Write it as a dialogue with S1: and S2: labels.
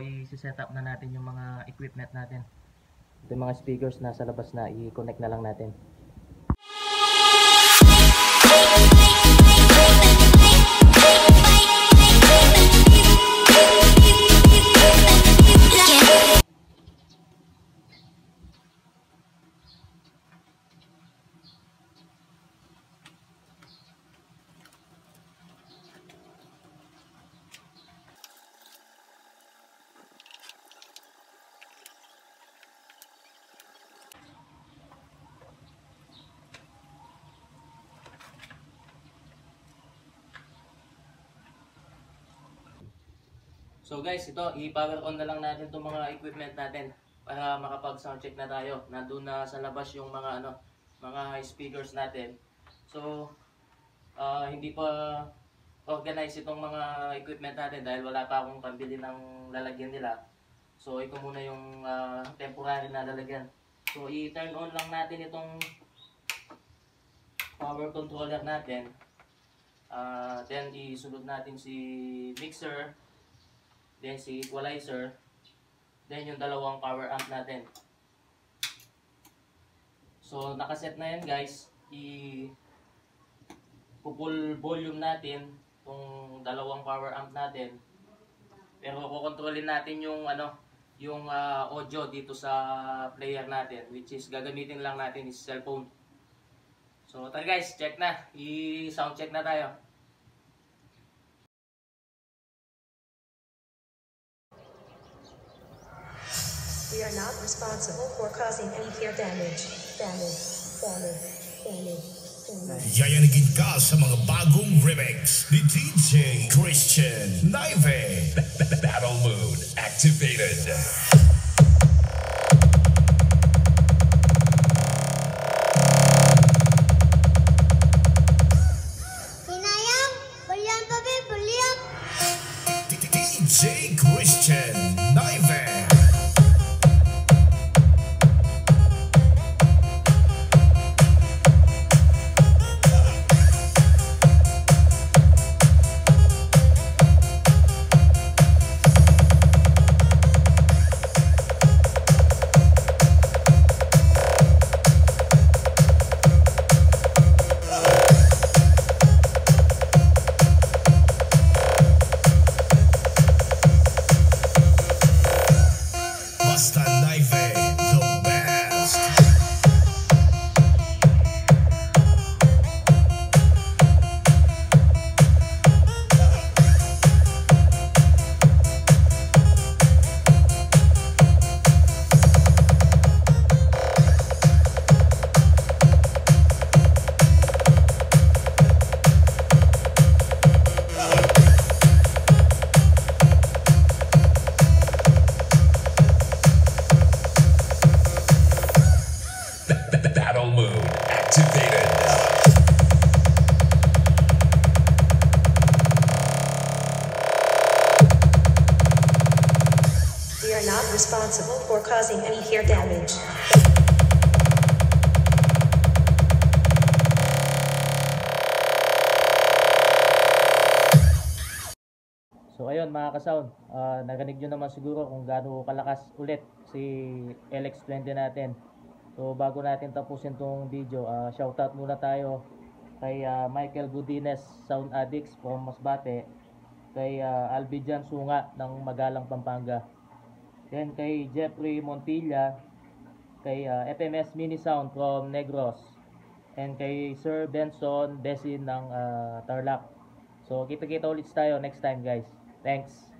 S1: i-set up na natin yung mga equipment natin. Ito yung mga speakers na sa labas na i-connect na lang natin. So guys, ito, i-power on na lang natin itong mga equipment natin para makapag sound check na tayo. Nandun na sa labas yung mga mga speakers natin. So, hindi pa organize itong mga equipment natin dahil wala pa akong pambili ng lalagyan nila. So, ito muna yung temporary na lalagyan. So, i-turn on lang natin itong power controller natin. Then, isunod natin si mixer. Then si equalizer, then yung dalawang power amp natin. So nakaset na yan guys, i-full volume natin itong dalawang power amp natin. Pero kukontrolin natin yung yung audio dito sa player natin, which is gagamitin lang natin is cellphone. So tara guys, check na, i-sound check na tayo.
S2: We are not responsible for causing any ear damage.
S3: Yayanigin ka sa mga bagong remix ni DJ Christian Naive. Battle mode activated.
S4: Hinayang, bulian pa be, bulian.
S3: DJ Christian Naive. Basta Naive, the best. Battle mode activated.
S2: We are not responsible for causing any ear damage.
S1: So ayun mga ka-sound, narinig nyo naman siguro kung gaano kalakas ulit si LX20 natin. So bago natin tapusin tong video, shoutout muna tayo kay Michael Godinez, Sound Addicts from Masbate, kay Albijan Sunga ng Magalang, Pampanga, then kay Jeffrey Montilla, kay FMS Mini Sound from Negros, and kay Sir Benson Desin ng Tarlac. So kita-kita ulit tayo next time guys. Thanks.